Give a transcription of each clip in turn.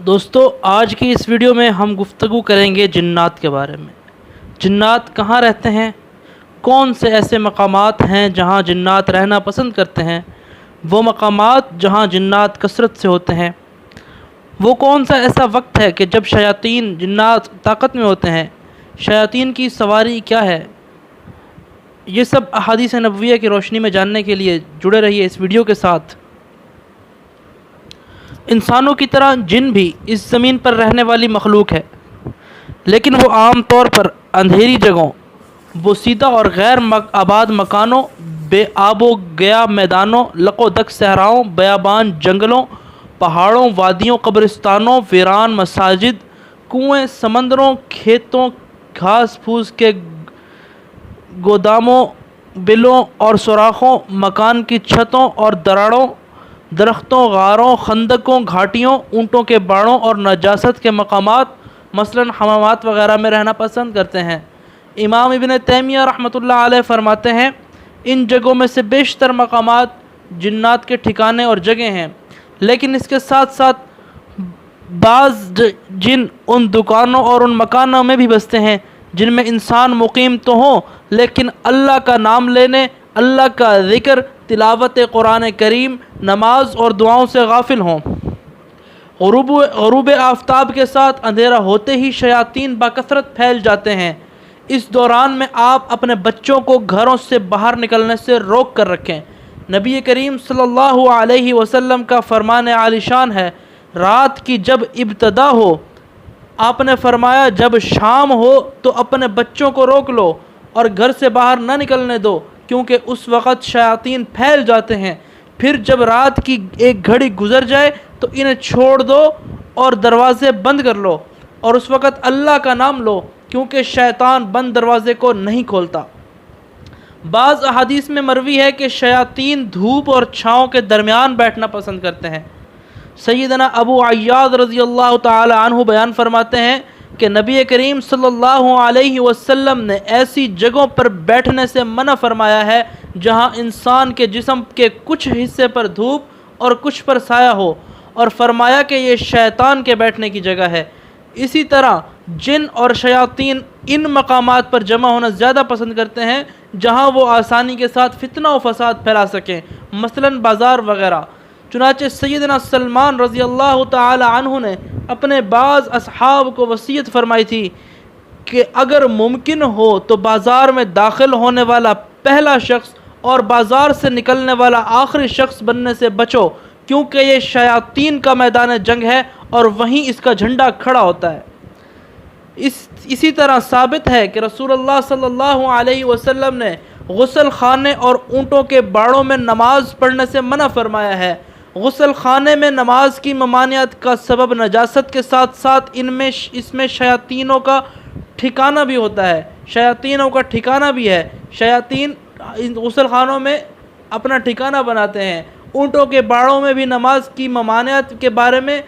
دوستو آج کی اس ویڈیو میں ہم گفتگو کریں گے جنات کے بارے میں۔ جنات کہاں رہتے ہیں، کون سے ایسے مقامات ہیں جہاں جنات رہنا پسند کرتے ہیں، وہ مقامات جہاں جنات کثرت سے ہوتے ہیں، وہ کون سا ایسا وقت ہے کہ جب شیاطین جنات طاقت میں ہوتے ہیں، شیاطین کی سواری کیا ہے، یہ سب احادیث نبویہ کی روشنی میں جاننے کے لیے جڑے رہیے اس ویڈیو کے ساتھ۔ انسانوں کی طرح جن بھی اس زمین پر رہنے والی مخلوق ہے، لیکن وہ عام طور پر اندھیری جگہوں، بوسیدہ اور غیر آباد مکانوں، بے آب و گیا میدانوں، لق و دک صحراؤں، بیابان جنگلوں، پہاڑوں، وادیوں، قبرستانوں، ویران مساجد، کنویں، سمندروں، کھیتوں، گھاس پھوس کے گوداموں، بلوں اور سوراخوں، مکان کی چھتوں اور دراڑوں، درختوں، غاروں، خندقوں، گھاٹیوں، اونٹوں کے باڑوں اور نجاست کے مقامات مثلاً حمامات وغیرہ میں رہنا پسند کرتے ہیں۔ امام ابن تیمیہ رحمۃ اللہ علیہ فرماتے ہیں، ان جگہوں میں سے بیشتر مقامات جنات کے ٹھکانے اور جگہ ہیں، لیکن اس کے ساتھ ساتھ بعض جن ان دکانوں اور ان مکانوں میں بھی بستے ہیں جن میں انسان مقیم تو ہوں لیکن اللہ کا نام لینے، اللہ کا ذکر، تلاوت قرآن کریم، نماز اور دعاؤں سے غافل ہوں۔ غروب آفتاب کے ساتھ اندھیرا ہوتے ہی شیاطین بکثرت پھیل جاتے ہیں۔ اس دوران میں آپ اپنے بچوں کو گھروں سے باہر نکلنے سے روک کر رکھیں۔ نبی کریم صلی اللہ علیہ وسلم کا فرمان عالی شان ہے، رات کی جب ابتدا ہو، آپ نے فرمایا جب شام ہو تو اپنے بچوں کو روک لو اور گھر سے باہر نہ نکلنے دو، کیونکہ اس وقت شیاطین پھیل جاتے ہیں۔ پھر جب رات کی ایک گھڑی گزر جائے تو انہیں چھوڑ دو اور دروازے بند کر لو، اور اس وقت اللہ کا نام لو، کیونکہ شیطان بند دروازے کو نہیں کھولتا۔ بعض احادیث میں مروی ہے کہ شیاطین دھوپ اور چھاؤں کے درمیان بیٹھنا پسند کرتے ہیں۔ سیدنا ابو عیاض رضی اللہ تعالی عنہ بیان فرماتے ہیں کہ نبی کریم صلی اللہ علیہ وسلم نے ایسی جگہوں پر بیٹھنے سے منع فرمایا ہے جہاں انسان کے جسم کے کچھ حصے پر دھوپ اور کچھ پر سایہ ہو، اور فرمایا کہ یہ شیطان کے بیٹھنے کی جگہ ہے۔ اسی طرح جن اور شیاطین ان مقامات پر جمع ہونا زیادہ پسند کرتے ہیں جہاں وہ آسانی کے ساتھ فتنہ و فساد پھیلا سکیں، مثلاً بازار وغیرہ۔ چنانچہ سیدنا سلمان رضی اللہ تعالی عنہ نے اپنے بعض اصحاب کو وصیت فرمائی تھی کہ اگر ممکن ہو تو بازار میں داخل ہونے والا پہلا شخص اور بازار سے نکلنے والا آخری شخص بننے سے بچو، کیونکہ یہ شیاطین کا میدان جنگ ہے اور وہیں اس کا جھنڈا کھڑا ہوتا ہے۔ اسی طرح ثابت ہے کہ رسول اللہ صلی اللہ علیہ وسلم نے غسل خانے اور اونٹوں کے باڑوں میں نماز پڑھنے سے منع فرمایا ہے۔ غسل خانے میں نماز کی ممانعت کا سبب نجاست کے ساتھ ساتھ اس میں شیاطینوں کا ٹھکانہ بھی ہوتا ہے، شیاطینوں کا ٹھکانہ بھی ہے۔ شیاطین غسل خانوں میں اپنا ٹھکانہ بناتے ہیں۔ اونٹوں کے باڑوں میں بھی نماز کی ممانعت کے بارے میں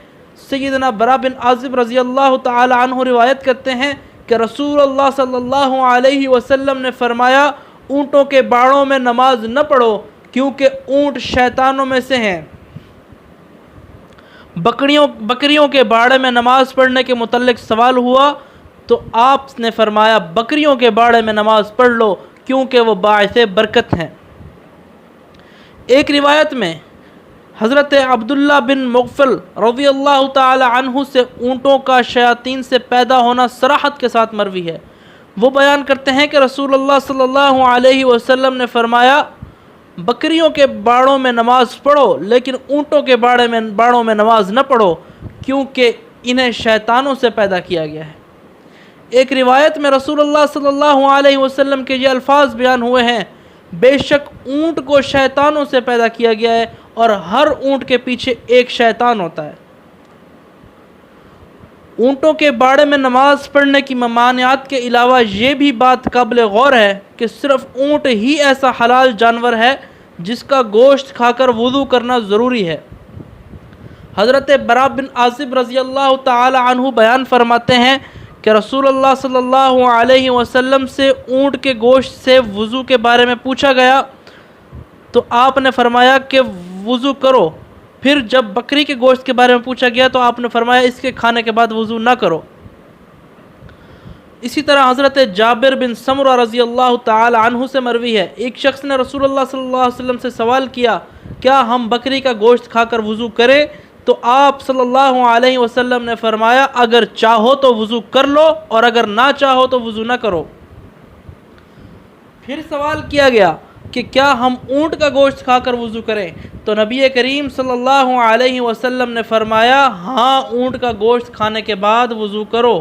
سیدنا برا بن عازب رضی اللہ تعالی عنہ روایت کرتے ہیں کہ رسول اللہ صلی اللہ علیہ وسلم نے فرمایا، اونٹوں کے باڑوں میں نماز نہ پڑھو کیونکہ اونٹ شیطانوں میں سے ہیں۔ بکریوں کے باڑے میں نماز پڑھنے کے متعلق سوال ہوا تو آپ نے فرمایا بکریوں کے باڑے میں نماز پڑھ لو کیونکہ وہ باعث برکت ہیں۔ ایک روایت میں حضرت عبداللہ بن مغفل رضی اللہ تعالی عنہ سے اونٹوں کا شیاطین سے پیدا ہونا صراحت کے ساتھ مروی ہے۔ وہ بیان کرتے ہیں کہ رسول اللہ صلی اللہ علیہ وسلم نے فرمایا، بکریوں کے باڑوں میں نماز پڑھو لیکن اونٹوں کے باڑوں میں نماز نہ پڑھو کیونکہ انہیں شیطانوں سے پیدا کیا گیا ہے۔ ایک روایت میں رسول اللہ صلی اللہ علیہ وسلم کے یہ الفاظ بیان ہوئے ہیں، بے شک اونٹ کو شیطانوں سے پیدا کیا گیا ہے اور ہر اونٹ کے پیچھے ایک شیطان ہوتا ہے۔ اونٹوں کے باڑے میں نماز پڑھنے کی ممانعات کے علاوہ یہ بھی بات قابل غور ہے کہ صرف اونٹ ہی ایسا حلال جانور ہے جس کا گوشت کھا کر وضو کرنا ضروری ہے۔ حضرت برا بن عازب رضی اللہ تعالی عنہ بیان فرماتے ہیں کہ رسول اللہ صلی اللہ علیہ وسلم سے اونٹ کے گوشت سے وضو کے بارے میں پوچھا گیا تو آپ نے فرمایا کہ وضو کرو پھر جب بکری کے گوشت کے بارے میں پوچھا گیا تو آپ نے فرمایا اس کے کھانے کے بعد وضو نہ کرو۔ اسی طرح حضرت جابر بن سمرہ رضی اللہ تعالی عنہ سے مروی ہے، ایک شخص نے رسول اللہ صلی اللہ علیہ وسلم سے سوال کیا کیا ہم بکری کا گوشت کھا کر وضو کریں؟ تو آپ صلی اللہ علیہ وسلم نے فرمایا اگر چاہو تو وضو کر لو اور اگر نہ چاہو تو وضو نہ کرو۔ پھر سوال کیا گیا کہ کیا ہم اونٹ کا گوشت کھا کر وضو کریں؟ تو نبی کریم صلی اللہ علیہ وسلم نے فرمایا ہاں، اونٹ کا گوشت کھانے کے بعد وضو کرو۔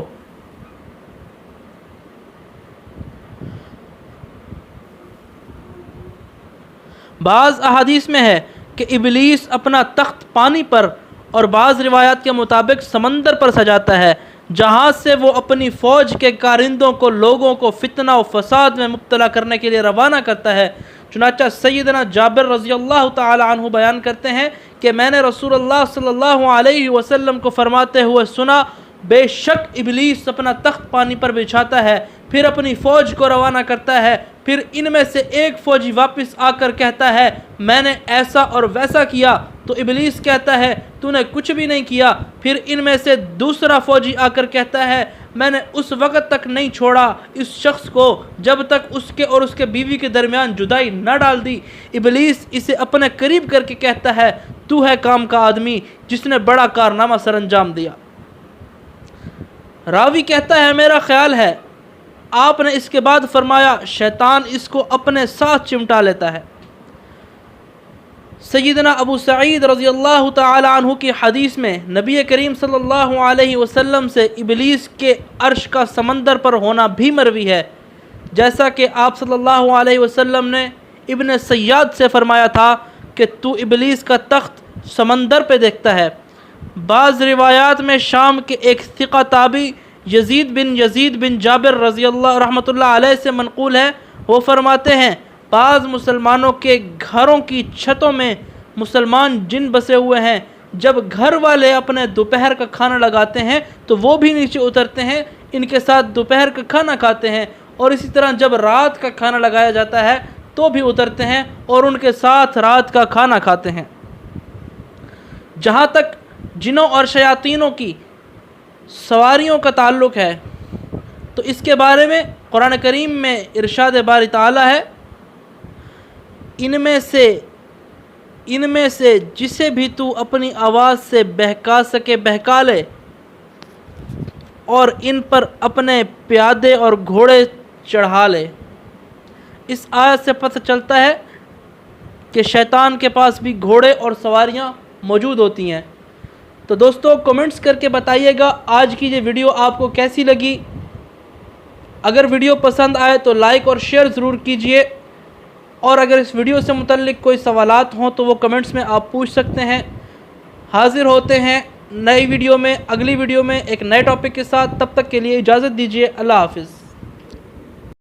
بعض احادیث میں ہے کہ ابلیس اپنا تخت پانی پر اور بعض روایات کے مطابق سمندر پر سجاتا ہے، جہاں سے وہ اپنی فوج کے کارندوں کو لوگوں کو فتنہ و فساد میں مبتلا کرنے کے لیے روانہ کرتا ہے۔ چنانچہ سیدنا جابر رضی اللہ تعالی عنہ بیان کرتے ہیں کہ میں نے رسول اللہ صلی اللہ علیہ وسلم کو فرماتے ہوئے سنا، بے شک ابلیس اپنا تخت پانی پر بچھاتا ہے، پھر اپنی فوج کو روانہ کرتا ہے، پھر ان میں سے ایک فوجی واپس آ کر کہتا ہے میں نے ایسا اور ویسا کیا، تو ابلیس کہتا ہے تو نے کچھ بھی نہیں کیا، پھر ان میں سے دوسرا فوجی آ کر کہتا ہے میں نے اس وقت تک نہیں چھوڑا اس شخص کو جب تک اس کے اور اس کے بیوی کے درمیان جدائی نہ ڈال دی۔ ابلیس اسے اپنے قریب کر کے کہتا ہے تو ہے کام کا آدمی جس نے بڑا کارنامہ سر انجام دیا۔ راوی کہتا ہے میرا خیال ہے آپ نے اس کے بعد فرمایا شیطان اس کو اپنے ساتھ چمٹا لیتا ہے۔ سیدنا ابو سعید رضی اللہ تعالی عنہ کی حدیث میں نبی کریم صلی اللہ علیہ وسلم سے ابلیس کے عرش کا سمندر پر ہونا بھی مروی ہے، جیسا کہ آپ صلی اللہ علیہ وسلم نے ابن سیاد سے فرمایا تھا کہ تو ابلیس کا تخت سمندر پہ دیکھتا ہے۔ بعض روایات میں شام کے ایک ثقہ تابعی یزید بن جابر رضی اللہ رحمۃ اللہ علیہ سے منقول ہے، وہ فرماتے ہیں بعض مسلمانوں کے گھروں کی چھتوں میں مسلمان جن بسے ہوئے ہیں، جب گھر والے اپنے دوپہر کا کھانا لگاتے ہیں تو وہ بھی نیچے اترتے ہیں، ان کے ساتھ دوپہر کا کھانا کھاتے ہیں، اور اسی طرح جب رات کا کھانا لگایا جاتا ہے تو بھی اترتے ہیں اور ان کے ساتھ رات کا کھانا کھاتے ہیں۔ جہاں تک جنوں اور شیاطینوں کی سواریوں کا تعلق ہے تو اس کے بارے میں قرآن کریم میں ارشاد باری تعالی ہے ان میں سے جسے بھی تو اپنی آواز سے بہکا سکے بہکا لے، اور ان پر اپنے پیادے اور گھوڑے چڑھا لے۔ اس آیت سے پتہ چلتا ہے کہ شیطان کے پاس بھی گھوڑے اور سواریاں موجود ہوتی ہیں۔ تو دوستو کمنٹس کر کے بتائیے گا آج کی یہ ویڈیو آپ کو کیسی لگی۔ اگر ویڈیو پسند آئے تو لائک اور شیئر ضرور کیجئے، اور اگر اس ویڈیو سے متعلق کوئی سوالات ہوں تو وہ کمنٹس میں آپ پوچھ سکتے ہیں۔ حاضر ہوتے ہیں نئی ویڈیو میں، اگلی ویڈیو میں ایک نئے ٹاپک کے ساتھ، تب تک کے لیے اجازت دیجیے، اللہ حافظ۔